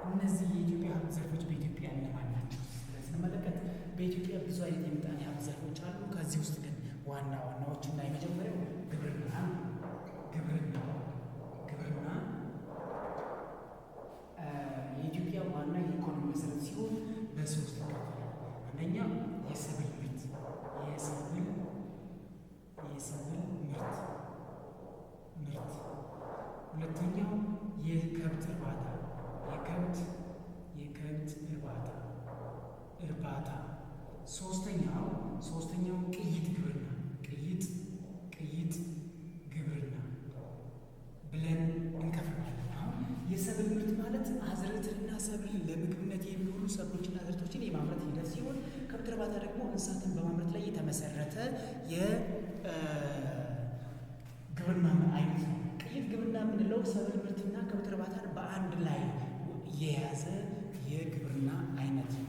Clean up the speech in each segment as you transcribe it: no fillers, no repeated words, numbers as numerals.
እነዚህ የኢትዮጵያ ሀብት ዘርፎች በኢትዮጵያ እነማን ናቸው ስንመለከት በኢትዮጵያ ብዙ አይነት የምጣኔ ሀብት ዘርፎች አሉ። ከዚህ ውስጥ ግን ዋና ዋናዎቹ እና የመጀመሪያው ግብርና የኢትዮጵያ ዋና የኢኮኖሚ መሰረት ሲሆን በሶስት ይከፈላል። አንደኛ የሰብል ምርት ሁለተኛው የከብት እርባታ ሶስተኛው ቅይጥ ግብርና ብለን እንከፍላለን። አሁን የሰብል ምርት ማለት አዝርዕትንና ሰብልን ለምግብነት የሚውሉ ሰብሎችና አዝርዕቶችን የማምረት ሂደት ሲሆን ከብት እርባታ ደግሞ እንስሳትን በማምረት ላይ የተመሰረተ የግብርና አይነት ነው። ቅይጥ ግብርና የምንለው ሰብል ምርትና ከብት እርባታን በአንድ ላይ የያዘ የግብርና አይነት ነው።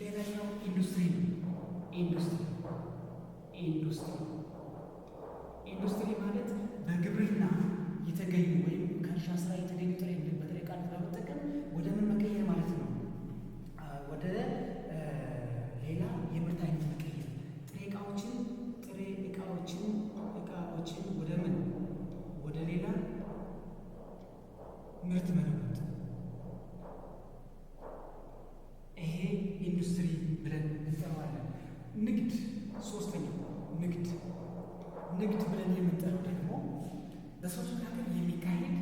ሌላኛው ኢንዱስትሪ ማለት በግብርና የተገኙ ወይም ከእርሻ ስራ የተገኙ ጥሬ ዕቃን በመጠቀም ወደ ምን መቀየር ማለት ነው? ወደ ሌላ የምርት አይነት መቀየር። ጥሬ ዕቃዎችን ወደ ምን ወደ ሌላ ምርት መለወጥ። ይሄ ኢንዱስትሪ ብለን እንጠራዋለን። ሶስተኛው ንግድ ብለን የምንጠራው ደግሞ በሰዎች መካከል የሚካሄድ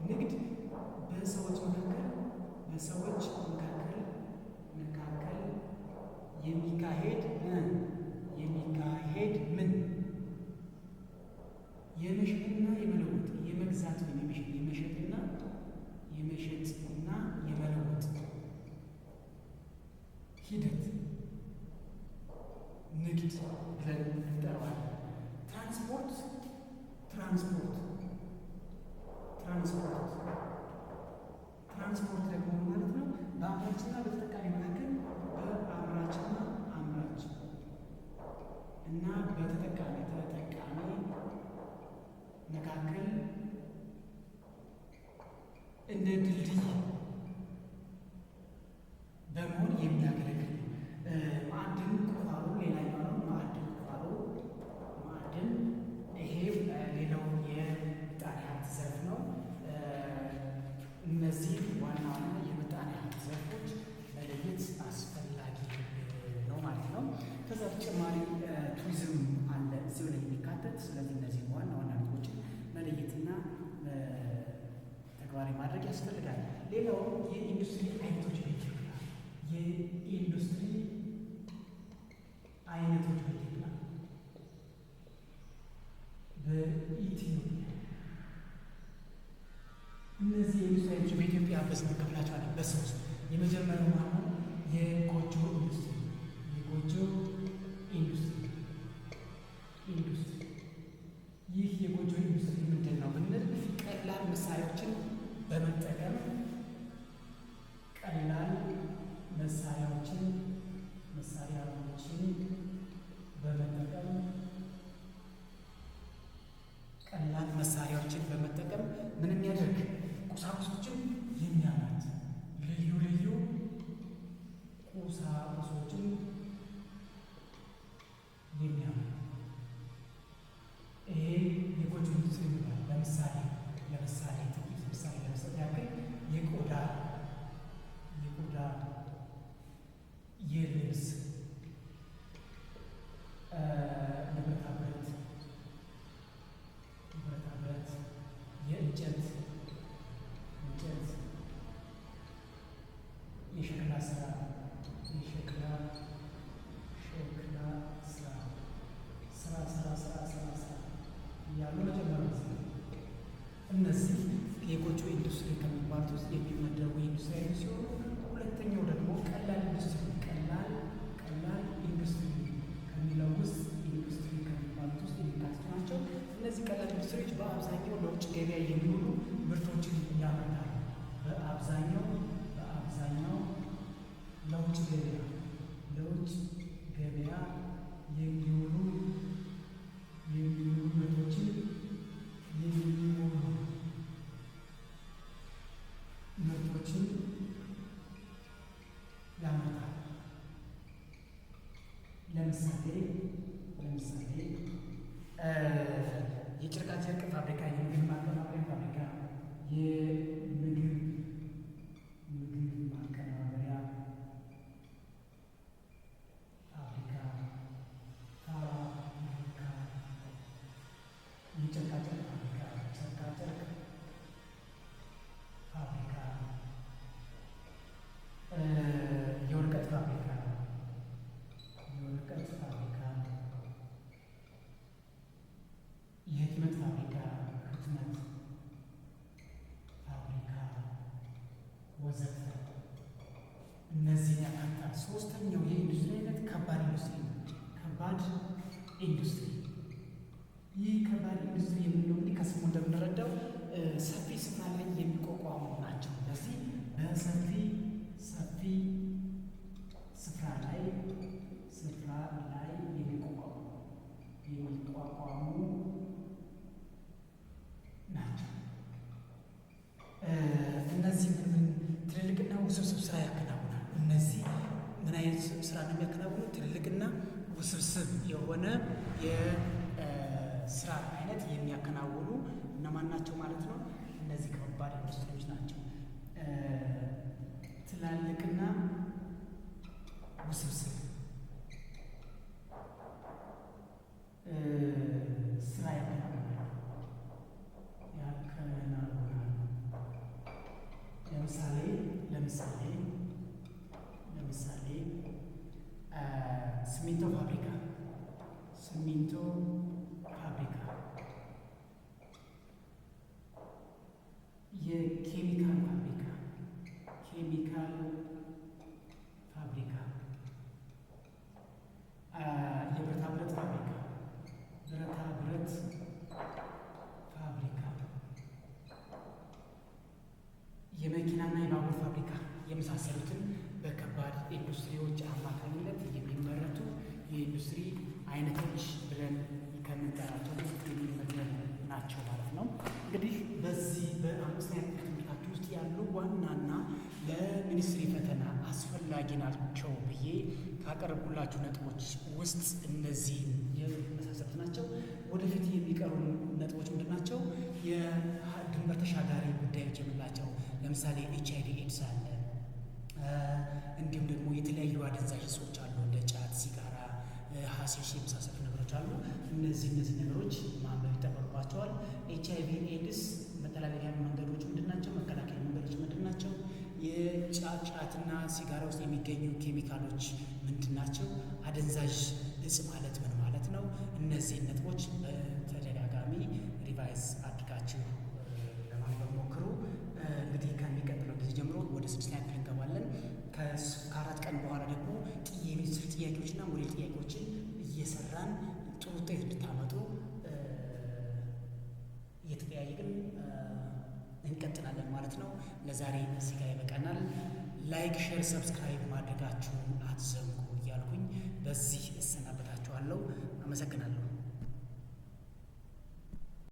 ንግድ በሰዎች መካከል የሚካሄድ ምን የመሸጥና የመለወጥ የመግዛት ወይም የመሸጥና የመለወጥ ሂደት ንግድ ብለን እንጠራዋለን። ትራንስፖርት ደግሞ ማለት ነው በአምራችና በተጠቃሚ መካከል በአምራችና አምራች እና በተጠቃሚ መካከል እንደ ድልድይ በመሆን የሚያገለግል ማዕድን ቁፋሮ ሌላኛው ነው። ማዕድን ይሄ ሌላው የምጣኔ ሀብት ዘርፍ ነው። እነዚህ ዋና የምጣኔ ሀብት ዘርፎች መለየት አስፈላጊ ነው ማለት ነው። ከዛ በተጨማሪ ቱሪዝም አለ እዚሁ ላይ የሚካተት። ስለዚህ እነዚህ ዋና ነጥቦችን መለየትና ተግባራዊ ማድረግ ያስፈልጋል። ሌላው የኢንዱስትሪ አይነቶች በኢትዮጵያ እነዚህ የኢንዱስትሪ አይነቶች በኢትዮጵያ በስንከፍላቸዋለን በሶስት። የመጀመሪያው ማነው? የጎጆ ኢንዱስትሪ። ይህ የጎጆ ኢንዱስትሪ ምንድን ነው ብንል ቀላል መሳሪያዎችን በመጠቀም ቀላል መሳሪያዎችን በመጠቀም ምን የሚያደርግ ቁሳቁሶችን የሚያመርት ልዩ ቁሳቁሶችን የሚያመርት ይሄ የጎጆ ኢንዱስትሪ ይባላል። ለምሳሌ ለመስጠት ያክል የቆዳ የልብስ የብረታ ብረት የእንጨት የሸክላ ስራ እያሉ መጀመሪያ እነዚህ የጎጆ ኢንዱስትሪ ከሚባሉት ውስጥ የሚመደቡ የኢንዱስትሪ አይነት ሲሆኑ ሁለተኛው ደግሞ ቀላል ኢንዱስትሪ ከሚለው ውስጥ ኢንዱስትሪ ከሚባሉት ውስጥ የሚካተቱ ናቸው። እነዚህ ቀላል ኢንዱስትሪዎች በአብዛኛው ለውጭ ገበያ የሚውሉ ምርቶችን ያመርታሉ። በአብዛኛው ለውጭ ገበያ የሚውሉ ምርቶችን ለምሳሌ የጨርቃጨርቅ ፋብሪካ፣ የምግብ ማቀነባበሪያ ፋብሪካ፣ የምግብ ማቀነባበሪያ ፋብሪካ፣ የጨርቃጨርቅ ፋብሪካ፣ የወረቀት ፋብሪካ፣ የህትመት ፋብሪካ፣ ወዘተ እነዚህን ያካትታል። ሶስተኛው የኢንዱስትሪ አይነት ከባድ ኢንዱስትሪ ነው። ከባድ ኢንዱስትሪ ይህ ከባድ ኢንዱስትሪ የምንለው እንግዲህ ከስሙ እንደምንረዳው ሰፊ ስፍራ ላይ የሚቋቋሙ ናቸው። ስለዚህ በሰፊ ስፍራ ላይ የሚቋቋሙ ናቸው። እነዚህ ምን ትልልቅና ውስብስብ ስራ ያከናውናል። እነዚህ ምን አይነት ስራ ነው የሚያከናውኑ? ትልልቅና ውስብስብ የሆነ የስራ አይነት የሚያከናውኑ እነማን ናቸው ማለት ነው? እነዚህ ከባድ ኢንዱስትሪዎች ናቸው። ትላልቅና ውስብስብ ስራ ያከናውናሉ። ለምሳሌ ሲሚንቶ ፋብሪካ፣ የኬሚካል ፋብሪካ፣ የብረታ ብረት ፋብሪካ፣ የመኪናና የባቡር ፋብሪካ የመሳሰሉትን በከባድ ኢንዱስትሪዎች አማካኝነት የሚመረቱ የኢንዱስትሪ አይነቶች ብለን ከምንጠራቸው ውስጥ የሚመደቡ ናቸው ማለት ነው። እንግዲህ በዚህ በአምስተኛ ክፍል ትምህርታችሁ ውስጥ ያሉ ዋናና ለሚኒስትሪ ፈተና አስፈላጊ ናቸው ብዬ ካቀረብኩላችሁ ነጥቦች ውስጥ እነዚህ የመሳሰሉት ናቸው። ወደፊት የሚቀሩ ነጥቦች ምንድን ናቸው? የድንበር ተሻጋሪ ጉዳዮች የምንላቸው ለምሳሌ HIV ኤድስ አለ። እንዲሁም ደግሞ የተለያዩ አደንዛዥ እጾች አሉ፣ እንደ ጫት፣ ሲጋራ፣ ሀሺሽ የመሳሰሉ ነገሮች አሉ። እነዚህ ነገሮች ማንበብ ይጠበቅባቸዋል። HIV ኤድስ መተላለፊያ መንገዶች ምንድን ናቸው? መከላከያ መንገዶች ምንድን ናቸው? የጫትና ሲጋራ ውስጥ የሚገኙ ኬሚካሎች ምንድን ናቸው? አደንዛዥ እጽ ማለት ምን ማለት ነው? እነዚህ ነጥቦች በተደጋጋሚ ሪቫይዝ አድርጋችሁ ለማንበብ ሞክሩ። እንግዲህ ከሚቀጥለው ጊዜ ጀምሮ ወደ 6ኛ ክፍል እንገባለን። ከ4 ቀን በኋላ ደግሞ የሚኒስትሪ ጥያቄዎችና ሞዴል ጥያቄዎችን እየሰራን ጥሩ ውጤት እንድታመጡ እየተጠያየቅን እንቀጥላለን ማለት ነው። ለዛሬ እዚህ ጋር ይበቃናል። ላይክ፣ ሼር፣ ሰብስክራይብ ማድረጋችሁን አትዘንጉ እያልኩኝ በዚህ እሰናበታችኋለሁ። አመሰግናለሁ።